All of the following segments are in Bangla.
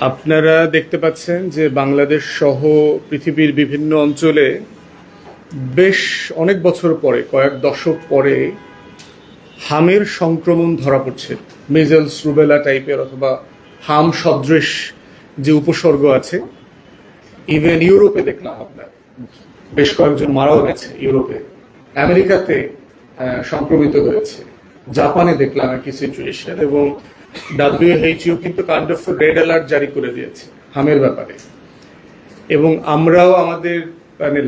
আপনারা দেখতে পাচ্ছেন যে বাংলাদেশ সহ পৃথিবীর বিভিন্ন অঞ্চলে বেশ অনেক বছর পরে, কয়েক দশক পরে হামের সংক্রমণ ধরা পড়ছে। মেজেলস, রুবেলা টাইপের অথবা হাম সদৃশ যে উপসর্গ আছে, ইভেন ইউরোপে দেখলাম আপনার বেশ কয়েকজন মারাও গেছে। ইউরোপে, আমেরিকাতে সংক্রমিত হয়েছে, জাপানে দেখলাম একই সিচুয়েশন, এবং WHO কিন্তু কাইন্ড অফ রেড অ্যালার্ট জারি করে দিয়েছে হামের ব্যাপারে। এবং আমরাও আমাদের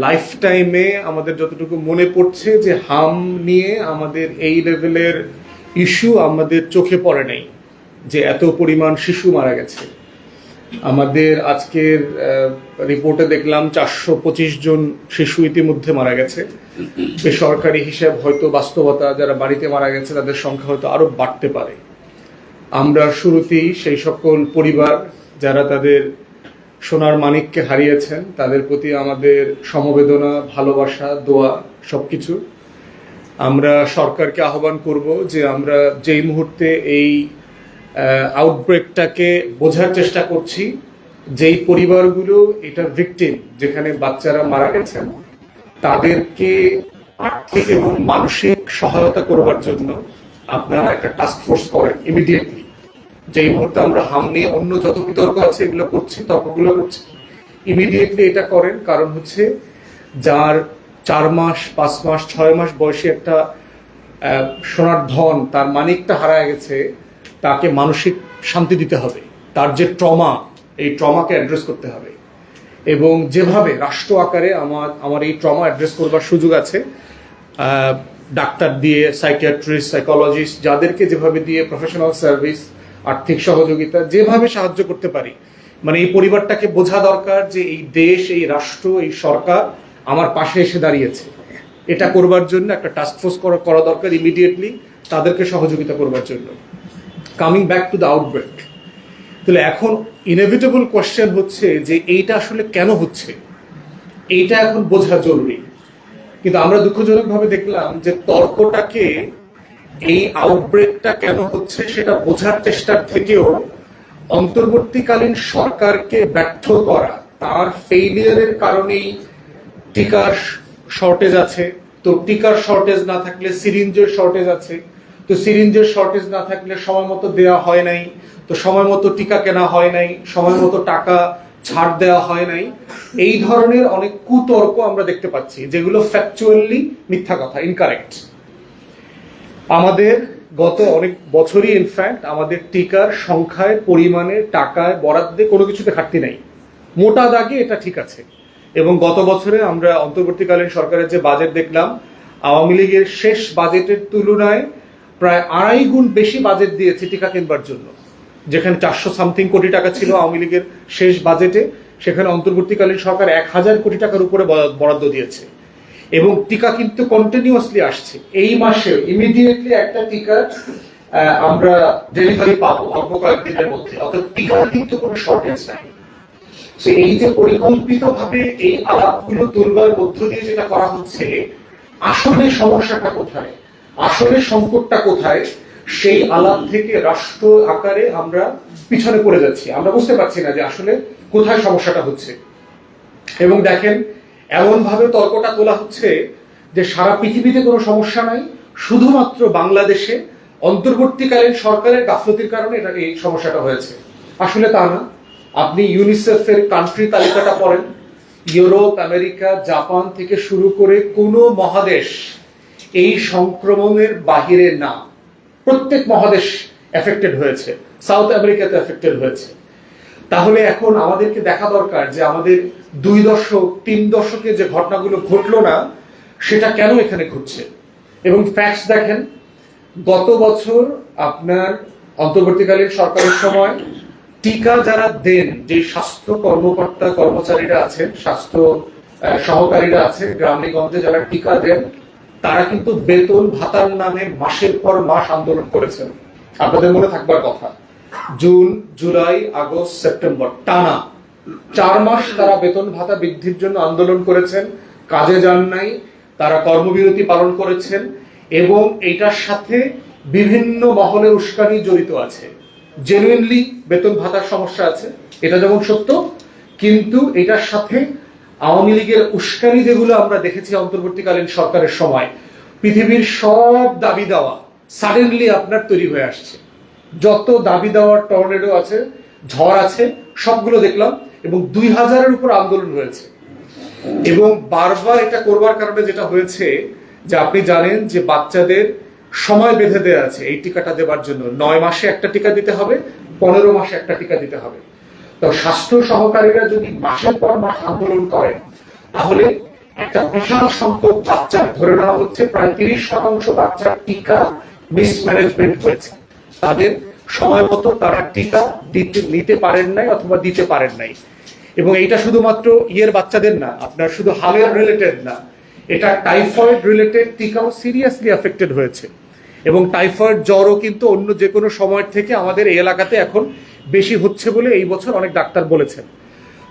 লাইফ টাইমে আমাদের যতটুকু মনে পড়ছে যে হাম নিয়ে আমাদের এই লেভেলের ইস্যু আমাদের চোখে পড়ে নাই, যে এত পরিমাণ শিশু মারা গেছে। আমাদের আজকের রিপোর্টে দেখলাম 425 জন শিশু ইতিমধ্যে মারা গেছে। বেসরকারি হিসাব হয়তো বাস্তবতা, যারা বাড়িতে মারা গেছে তাদের সংখ্যা হয়তো আরো বাড়তে পারে। আমরা শুরুতেই সেই সকল পরিবার যারা তাদের সোনার মানিককে হারিয়েছেন তাদের প্রতি আমাদের সমবেদনা, ভালোবাসা, দোয়া সবকিছু। আমরা সরকারকে আহ্বান করব যে আমরা যেই মুহূর্তে এই আউটব্রেকটাকে বোঝার চেষ্টা করছি, যেই পরিবারগুলো এটা ভিকটিম, যেখানে বাচ্চারা মারা গেছেন, তাদেরকে আর্থিক এবং মানসিক সহায়তা করবার জন্য আপনারা একটা টাস্ক ফোর্স করেন ইমিডিয়েটলি। যেই মুহূর্তে আমরা হাম নিয়ে অন্য যত বিতর্ক আছে এগুলো করছি, তর্কগুলো করছি, ইমিডিয়েটলি এটা করেন। কারণ হচ্ছে যার 4 মাস, 5 মাস, 6 মাস বয়সী একটা সোনার ধন, তার মানিকটা হারায় গেছে, তাকে মানসিক শান্তি দিতে হবে। তার যে ট্রমা, এই ট্রমাকে অ্যাড্রেস করতে হবে। এবং যেভাবে রাষ্ট্র আকারে আমার এই ট্রমা অ্যাড্রেস করবার সুযোগ আছে, ডাক্তার দিয়ে, সাইকিয়াট্রিস্ট, সাইকোলজিস্ট, যাদেরকে যেভাবে দিয়ে প্রফেশনাল সার্ভিস, আর্থিক সহযোগিতা, যেভাবে সাহায্য করতে পারি, মানে এই পরিবারটাকে বোঝা দরকার যে এই দেশ, এই রাষ্ট্র, এই সরকার আমার পাশে এসে দাঁড়িয়েছে। এটা করবার জন্য একটা টাস্ক ফোর্স করা দরকার ইমিডিয়েটলি, তাদেরকে সহযোগিতা করবার জন্য। Coming back to the outbreak, তাহলে এখন ইনএভিটেবল কোয়েশ্চেন হচ্ছে যে এইটা আসলে কেন হচ্ছে, এইটা এখন বোঝা জরুরি। কিন্তু আমরা দুঃখজনকভাবে দেখলাম যে তর্কটাকে, এই আউটব্রেকটা কেন হচ্ছে সেটা বোঝার চেষ্টার থেকেও অন্তর্বর্তীকালীন সরকারকে ব্যর্থ করা, তার ফেইলিয়ারের কারণেই টিকার শর্টেজ আছে। তো টিকার শর্টেজ না থাকলে সিরিঞ্জের শর্টেজ আছে, তো সিরিঞ্জের শর্টেজ না থাকলে সময় মতো দেওয়া হয় নাই, তো সময় মতো টিকা কেনা হয় নাই, সময় মতো টাকা ছাড় দেওয়া হয় নাই। এই ধরনের অনেক কুতর্ক আমরা দেখতে পাচ্ছি, যেগুলো ফ্যাকচুয়ালি মিথ্যা কথা, ইনকারেক্ট। আমাদের গত অনেক বছরই ইনফ্যাক্ট আমাদের টিকার সংখ্যায়, পরিমাণে, টাকায়, বরাদ্দে কোনো কিছুতে ঘাটতি নাই, মোটা দাগে এটা ঠিক আছে। এবং গত বছরে আমরা অন্তর্বর্তীকালীন সরকারের যে বাজেট দেখলাম, আওয়ামী লীগের শেষ বাজেটের তুলনায় প্রায় 2.5 গুণ বেশি বাজেট দিয়েছে টিকা কেনবার জন্য। যেখানে 400 সামথিং কোটি টাকা ছিল আওয়ামী লীগের শেষ বাজেটে, সেখানে অন্তর্বর্তীকালীন সরকার 1000 কোটি টাকার উপরে বরাদ্দ দিয়েছে। এবং টিকা কিন্তু কন্টিনিউয়াসলি আসছে। এই মাসে ইমিডিয়েটলি একটা টিকা আমরা ডেলিভারি পাবো অল্প কয়েকদিনের মধ্যে, অর্থাৎ টিকার কিন্তু কোনো শর্টেজ নাই। এই যে পরিকল্পিতভাবে এই আলাপগুলো তুলবার মধ্য দিয়ে যেটা করা হচ্ছে, আসলে সমস্যাটা কোথায়, আসলে সংকটটা কোথায়, সেই আলাপ থেকে রাষ্ট্র আকারে আমরা পিছনে পড়ে যাচ্ছি। আমরা বুঝতে পারছি না যে আসলে কোথায় সমস্যাটা হচ্ছে। এবং দেখেন, এমন ভাবে তর্কটা তোলা হচ্ছে যে সারা পৃথিবীতে কোনো সমস্যা নাই, শুধুমাত্র বাংলাদেশে অন্তর্বর্তীকালীন সরকারের গাফলতির কারণে এটা, এই সমস্যাটা হয়েছে। আসলে তা না। আপনি ইউনিসেফের কান্ট্রি তালিকাটা পড়েন, ইউরোপ, আমেরিকা, জাপান থেকে শুরু করে কোনো মহাদেশ এই সংক্রমণের বাহিরে না। প্রত্যেক মহাদেশ এফেক্টেড হয়েছে, সাউথ আমেরিকাতে এফেক্টেড হয়েছে। তাহলে এখন আমাদেরকে দেখা দরকার যে আমাদের 2 দশক, 3 দশকে যে ঘটনাগুলো ঘটলো না, সেটা কেন এখানে ঘটছে। এবং ফ্যাক্টস দেখেন, গত বছর আপনার অন্তর্বর্তীকালীন সরকারের সময় টিকা যারা দেন, যে স্বাস্থ্য কর্মকর্তা কর্মচারীরা আছেন, স্বাস্থ্য সহকারীরা আছে গ্রামে-গঞ্জে যারা টিকা দেন, তারা কিন্তু বেতন ভাতার নামে মাসের পর মাস আন্দোলন করেছেন। আপনাদের মনে থাকবার কথা, জুন, জুলাই, আগস্ট, সেপ্টেম্বর টানা 4 মাস তারা বেতন ভাতা বৃদ্ধির জন্য আন্দোলন করেছেন, কাজে যান নাই, তারা কর্মবিরতি পালন করেছেন। এবং এটার সাথে বিভিন্ন মহলের উস্কানি জড়িত আছে। জেনুইনলি বেতন ভাতার সমস্যা আছে, এটা যেমন সত্য, কিন্তু এটার সাথে আওয়ামী লীগের উস্কানি যেগুলো আমরা দেখেছি অন্তর্বর্তীকালীন সরকারের সময়, পৃথিবীর সব দাবি দেওয়া সাডেনলি আপনার তৈরি হয়ে আসছে। যত দাবি দেওয়ার টর্নেডো আছে, ঝড় আছে, সবগুলো দেখলাম, এবং 2000-এর উপর আন্দোলন হয়েছে। এবং বারবার এটা করবার কারণে যেটা হয়েছে যে আপনি জানেন যে বাচ্চাদের সময় বেঁধে দেওয়া আছে এই টিকাটা দেবার জন্য। 9 মাসে একটা টিকা দিতে হবে, 15 মাসে একটা টিকা দিতে হবে। তো স্বাস্থ্য সহকারীরা যদি মাসের পর মাস আন্দোলন করেন, তাহলে একটা বিশাল সংখ্যক বাচ্চা, ধরে নেওয়া হচ্ছে প্রায় 30% বাচ্চার টিকা মিসম্যানেজমেন্ট হয়েছে। তাদের সময় মতো তারা টিকা নিতে পারেন নাই অথবা দিতে পারেন নাই। এবং এইটা শুধুমাত্র ইয়ের বাচ্চাদের না, আপনার শুধু হালের রিলেটেড না, এটা টাইফয়েড রিলেটেড টিকাও সিরিয়াসলি এফেক্টেড হয়েছে। এবং টাইফয়েড জ্বরও কিন্তু অন্য যে কোনো সময়ের থেকে আমাদের এই এলাকাতে এখন বেশি হচ্ছে বলে এই বছর অনেক ডাক্তার বলেছেন।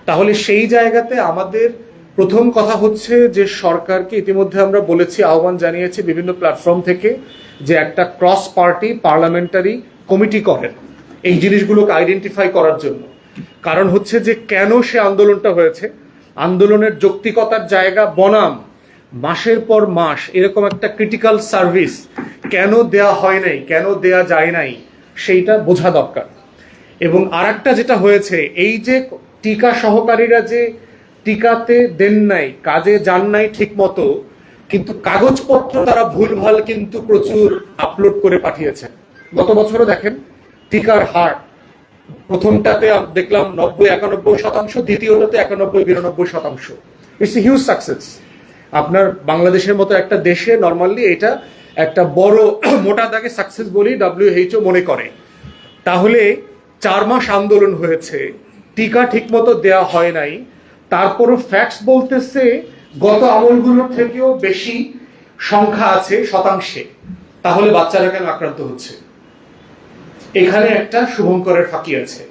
তাহলে সেই জায়গাতে আমাদের প্রথম কথা হচ্ছে যে সরকারকে ইতিমধ্যে আমরা বলেছি, আহ্বান জানিয়েছি বিভিন্ন প্ল্যাটফর্ম থেকে, যে একটা ক্রস পার্টি পার্লামেন্টারি কমিটি করেন এই জিনিসগুলোকে আইডেন্টিফাই করার জন্য। কারণ হচ্ছে যে কেন সে আন্দোলনটা হয়েছে, আন্দোলনের যৌক্তিকতার জায়গা বনাম মাসের পর মাস এরকম একটা ক্রিটিক্যাল সার্ভিস কেন দেয়া হয় নাই, কেন দেয়া যায় নাই, সেইটা বোঝা দরকার। এবং আরেকটা যেটা হয়েছে, এই যে টিকা সহকারীরা যে টিকাতে দেন নাই, কাজে যান নাই ঠিক মতো, কিন্তু কাগজপত্র তারা ভুলভাল কিন্তু প্রচুর আপলোড করে পাঠিয়েছেন। গত বছরও দেখেন টিকার হার প্রথমটাতে দেখলাম 90-91%, দ্বিতীয়টাতে 91-92%। It's a huge success. আপনার বাংলাদেশের মতো একটা দেশে নর্মালি এটা একটা বড় মোটা দাগে সাকসেস বলেই WHO মনে করে। তাহলে 4 মাস আন্দোলন হয়েছে, টিকা ঠিকমতো দেয়া হয় নাই, তারপরও ফ্যাক্টস বলতেছে গত আমলগুলোর থেকেও বেশি সংখ্যা আছে শতাংশে। তাহলে বাচ্চারা কেন আক্রান্ত হচ্ছে? এখানে একটা শুভঙ্করের ফাঁকি আছে।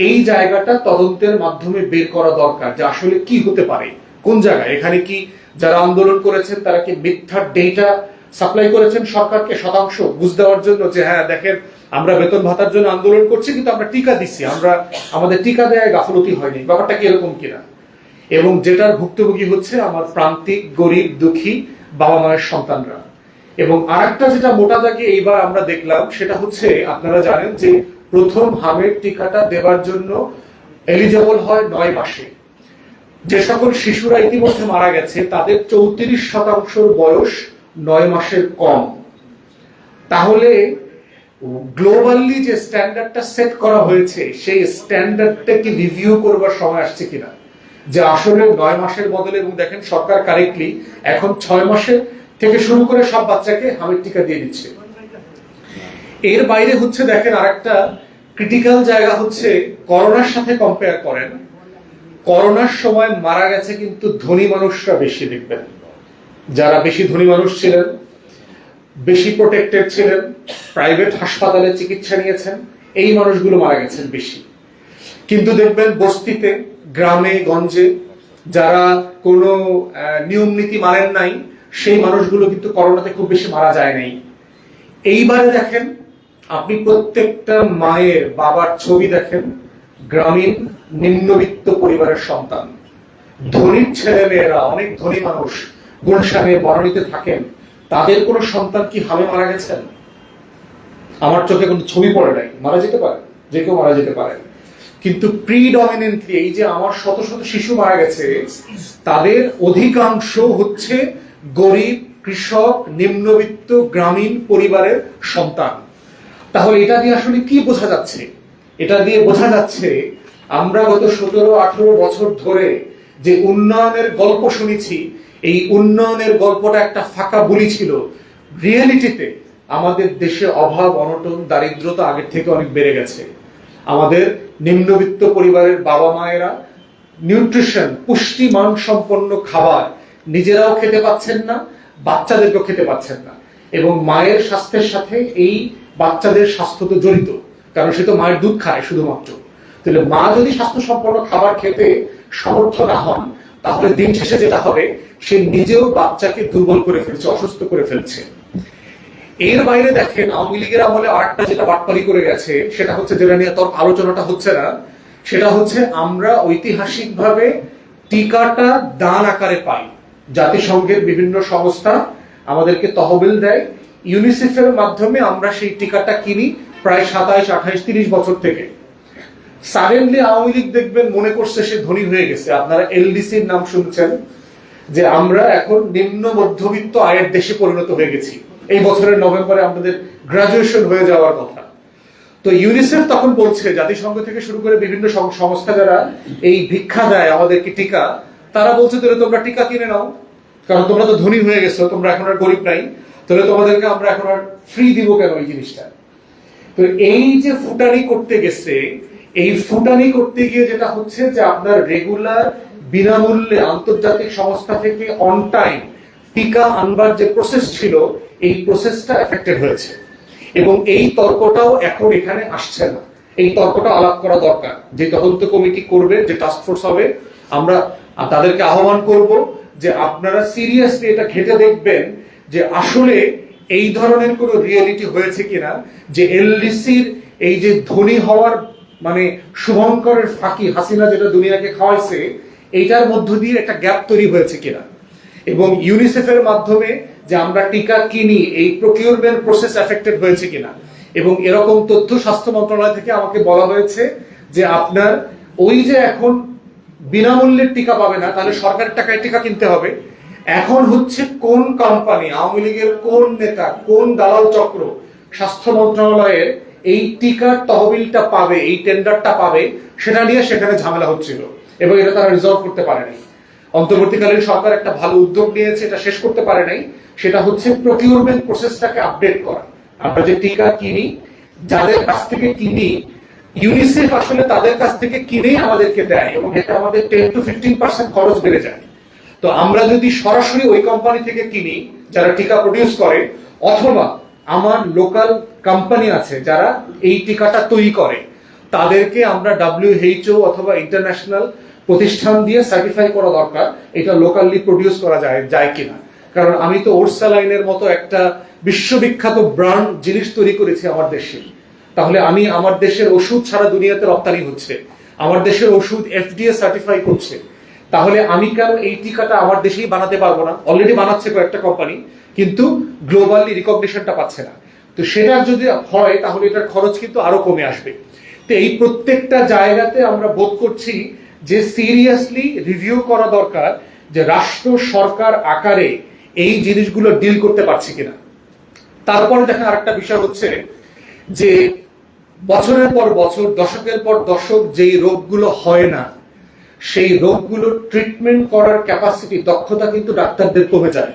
এই জায়গাটা তদন্তের মাধ্যমে বের করা দরকার যে আসলে কি হতে পারে, কোন জায়গায়। এখানে কি যারা আন্দোলন করেছেন তারা কি মিথ্যা ডেটা সাপ্লাই করেছেন সরকারকে শতাংশ বুঝ দেওয়ার জন্য, যে হ্যাঁ দেখেন আমরা বেতন ভাতার জন্য আন্দোলন করছি কিন্তু আমরা টিকা দিচ্ছি, আমরা আমাদের টিকা দেয় গাফলতি হয়নি, ব্যাপারটা কি এরকম কিনা? এবং যেটার ভুক্তভোগী হচ্ছে আমার প্রান্তিক গরিব দুঃখী বাবা মায়ের সন্তানরা। এবং আরেকটা যেটা মোটা দাগে এইবার আমরা দেখলাম সেটা হচ্ছে, আপনারা জানেন যে প্রথম হামের টিকাটা দেবার জন্য এলিজেবল হয় 9 মাসে। যে সকল শিশুরা ইতিমধ্যে মারা গেছে তাদের 34% বয়স 9 মাসের কম। তাহলে গ্লোবালি যে স্ট্যান্ডার্ডটা সেট করা হয়েছে সেই স্ট্যান্ডার্ডটাকে রিভিউ করবার সময় আসছে কিনা, যে আসলে 9 মাসের বদলে, এবং দেখেন সরকার কারেক্টলি এখন 6 মাসের থেকে শুরু করে সব বাচ্চাকে হামের টিকা দিয়ে দিচ্ছে। এর বাইরে হচ্ছে দেখেন আরেকটা ক্রিটিক্যাল জায়গা হচ্ছে, করোনার সাথে কম্পেয়ার করেন, করোনার সময় মারা গেছে কিন্তু ধনী মানুষরা বেশি। দেখবেন যারা বেশি ধনী মানুষ ছিলেন, বেশি প্রোটেক্টেড ছিলেন, প্রাইভেট হাসপাতালে চিকিৎসা নিয়েছেন, এই মানুষগুলো মারা গেছেন বেশি। কিন্তু দেখবেন বস্তিতে, গ্রামে গঞ্জে যারা কোনো নিয়ম নীতি মানেন নাই, সেই মানুষগুলো কিন্তু করোনাতে খুব বেশি মারা যায় নাই। এইবারে দেখেন আপনি প্রত্যেকটা মায়ের বাবার ছবি দেখেন, গ্রামীণ নিম্নবিত্ত পরিবারের সন্তান। ধনীর ছেলে মেয়েরা, অনেক ধনী মানুষ গুলশানে বনানীতে থাকেন, তাদের কোনো সন্তান কি হামে মারা গেছেন? আমার চোখে কোনো ছবি পড়ে নাই। মারা যেতে পারে, যে কেউ মারা যেতে পারে, কিন্তু প্রিডমিনেন্টলি এই যে আমার শত শত শিশু মারা গেছে, তাদের অধিকাংশ হচ্ছে গরিব, কৃষক, নিম্নবিত্ত গ্রামীণ পরিবারের সন্তান। তাহলে এটা দিয়ে আসলে কি বোঝা যাচ্ছে? এটা দিয়ে বোঝা যাচ্ছে আমরা গত 17-18 বছর ধরে যে উন্নয়নের গল্প শুনেছি, এই উন্নয়নের গল্পটা একটা ফাঁকা বুলি ছিল। রিয়েলিটিতে আমাদের দেশে অভাব, অনটন, দারিদ্রতা আগের থেকে অনেক বেড়ে গেছে। আমাদের নিম্নবিত্ত পরিবারের বাবা মায়েরা নিউট্রিশন, পুষ্টিমান সম্পন্ন খাবার নিজেরাও খেতে পাচ্ছেন না, বাচ্চাদেরকেও খেতে পাচ্ছেন না। এবং মায়ের স্বাস্থ্যের সাথে এই বাচ্চাদের স্বাস্থ্য তো জড়িত, কারণ সে তো মায়ের দুধ খায় শুধুমাত্র। তাহলে মা যদি স্বাস্থ্য সম্পন্ন খাবার খেতে সমর্থ না হন, তাহলে দিন শেষে যেটা হবে, সে নিজেও বাচ্চাকে দুর্বল করে ফেলছে, অসুস্থ করে ফেলছে। এর বাইরে দেখেন আওয়ামী লীগের আমলে আরেকটা যেটা বাটপারি করে গেছে, সেটা হচ্ছে যেটা নিয়ে তোর আলোচনাটা হচ্ছে না, সেটা হচ্ছে আমরা ঐতিহাসিকভাবে টিকাটা দান আকারে পাই। জাতিসংঘের বিভিন্ন সংস্থা আমাদেরকে তহবিল দেয়, ইউনিসেফের মাধ্যমে আমরা সেই টিকাটা কিনি প্রায় 27, 28, 30 বছর থেকে। সাডেনলি আওয়ামী লীগ দেখবেন মনে করছে সে ধনী হয়ে গেছে। আপনারা এলডিসির নাম শুনছেন, যে আমরা এখন নিম্ন মধ্যবিত্ত আয়ের দেশে পরিণত হয়ে গেছি। এই বছরের নভেম্বরে আমাদের গ্রাজুয়েশন হয়ে যাওয়ার কথা। তো ইউনিসেফ তখন বলছে, জাতিসংঘ থেকে শুরু করে বিভিন্ন সংস্থা যারা এই ভিক্ষা দেয় আমাদেরকে টিকা, তারা বলছে তাহলে তোমরা টিকা কিনে নাও, কারণ তোমরা তো ধনী হয়ে গেছো, তোমরা এখন আর গরিব নাই, তাহলে তোমাদেরকে আমরা এখন আর ফ্রি দিব কেন এই জিনিসটা। তো এই যে ফুটানি করতে গেছে, এই ফুটানি করতে গিয়ে যেটা হচ্ছে যে আপনার রেগুলার বিনামূল্যে আন্তর্জাতিক সংস্থা থেকে অন টাইম টিকা আনবার যে প্রসেস ছিল, এই প্রসেসটা এফেক্টেড হয়েছে। এবং এই তর্কটাও এখন এখানে আসছে না। এই তর্কটা আলাপ করা দরকার। যে তদন্ত কমিটি করবে, যে টাস্ক ফোর্স হবে, আমরা তাদেরকে আহ্বান করব যে আপনারা সিরিয়াসলি এটা ঘেঁটে দেখবেন যে আসলে এই ধরনের কোন রিয়েলিটি হয়েছে কিনা, যে এলডিসির এই যে ধনী হওয়ার মানে শুভঙ্করের ফাঁকি হাসিনা যেটা দুনিয়াকে খাওয়াইছে, এইটার মধ্য দিয়ে একটা গ্যাপ তৈরি হয়েছে কিনা, এবং ইউনিসেফের মাধ্যমে যে আমরা টিকা কিনি এই প্রকিউরমেন্ট প্রসেস এফেক্টেড হয়েছে কিনা। এবং এরকম তথ্য স্বাস্থ্য মন্ত্রণালয় থেকে আমাকে বলা হয়েছে যে আপনার ওই যে এখন বিনামূল্যের টিকা পাবে না, তাহলে সরকারের টাকায় টিকা কিনতে হবে। এখন হচ্ছে কোন কোম্পানি, আওয়ামী লীগের কোন নেতা, কোন দালাল চক্র স্বাস্থ্য মন্ত্রণালয়ের এই টিকার তহবিলটা পাবে, এই টেন্ডারটা পাবে, সেটা নিয়ে সেখানে ঝামেলা হচ্ছিল এবং এটা তারা রিজলভ করতে পারেনি। অন্তর্বর্তীকালীন সরকার একটা ভালো উদ্যোগ নিয়েছে, এটা শেষ করতে পারে নাই। সেটা হচ্ছে প্রকিউরমেন্ট প্রসেসটাকে আপডেট করা। আমরা যে টিকা কিনি, যাদের কাছ থেকে কিনি, ইউনিসেফ আসলে তাদের কাছ থেকে কিনেই আমাদেরকে দেয় এবং এটা আমাদের 10 to 15% খরচ বেড়ে যায়। তো আমরা যদি সরাসরি ওই কোম্পানি থেকে কিনি যারা টিকা প্রডিউস করে, অথবা আমার লোকাল কোম্পানি আছে যারা এই টিকাটা তৈরি করে, তাদেরকে আমরা WHO অথবা ইন্টারন্যাশনাল প্রতিষ্ঠান দিয়ে সার্টিফাই করা দরকার এটা লোকালি প্রডিউস করা যায় কিনা। কারণ আমি তো ওরসালাইনের মতো একটা বিশ্ববিখ্যাত ব্র্যান্ড জিনিস তৈরি করেছি আমার দেশে, তাহলে আমি আমার দেশের ওষুধ সারা দুনিয়াতে রপ্তানি হচ্ছে, আমার দেশের ওষুধ FDA সার্টিফাই করছে, তাহলে আমি কেন এই টিকাটা আমার দেশেই বানাতে পারবো না? অলরেডি বানাচ্ছে কয়েকটা কোম্পানি, কিন্তু গ্লোবালি রিকগনিশনটা পাচ্ছে না। তো সেটা যদি হয় তাহলে এটার খরচ কিন্তু আরো কমে আসবে। তো এই প্রত্যেকটা জায়গাতে আমরা বোধ করছি যে সিরিয়াসলি রিভিউ করা দরকার যে রাষ্ট্র সরকার আকারে এই জিনিসগুলো ডিল করতে পারছে কিনা। তারপরে দেখেন আরেকটা বিষয় হচ্ছে যে বছরের পর বছর, দশকের পর দশক যেই রোগগুলো হয় না, সেই রোগগুলো ট্রিটমেন্ট করার ক্যাপাসিটি, দক্ষতা কিন্তু ডাক্তারদের কমে যায়।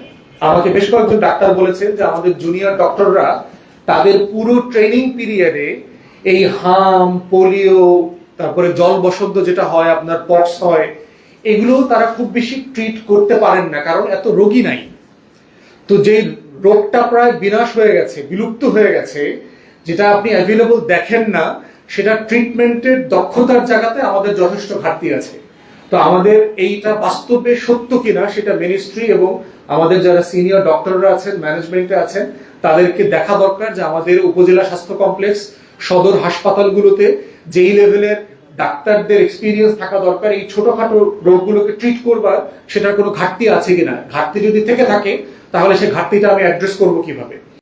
আমাকে বেশ কয়েকজন ডাক্তার বলেছেন যে আমাদের জুনিয়র ডক্টররা তাদের পুরো ট্রেনিং পিরিয়ডে এই হাম, পোলিও, তারপরে জল বসন্ত যেটা হয়, আপনার পক্স হয়, এগুলো তারা খুব বেশি ট্রিট করতে পারেন না, কারণ এত রোগী নাই। তো যে রোগটা প্রায় বিনাশ হয়ে গেছে, বিলুপ্ত হয়ে গেছে, যেটা আপনি অ্যাভেলেবল দেখেন না, সেটা ট্রিটমেন্টের দক্ষতার জায়গাতে আমাদের যথেষ্ট ঘাটতি আছে। তো আমাদের এইটা বাস্তবে সত্য কিনা সেটা মিনিস্ট্রি এবং আমাদের যারা সিনিয়র ডক্টররা আছেন, ম্যানেজমেন্টে আছেন, তাদেরকে দেখা দরকার যে আমাদের উপজেলা স্বাস্থ্য কমপ্লেক্স, সদর হাসপাতালগুলোতে যেই লেভেলের ডাক্তারদের এক্সপিরিয়েন্স থাকা দরকার এই ছোটখাটো রোগগুলোকে ট্রিট করবার, সেটার কোনো ঘাটতি আছে কিনা। ঘাটতি যদি থেকে থাকে তাহলে সে ঘাটতিটা আমি অ্যাড্রেস করবো কিভাবে।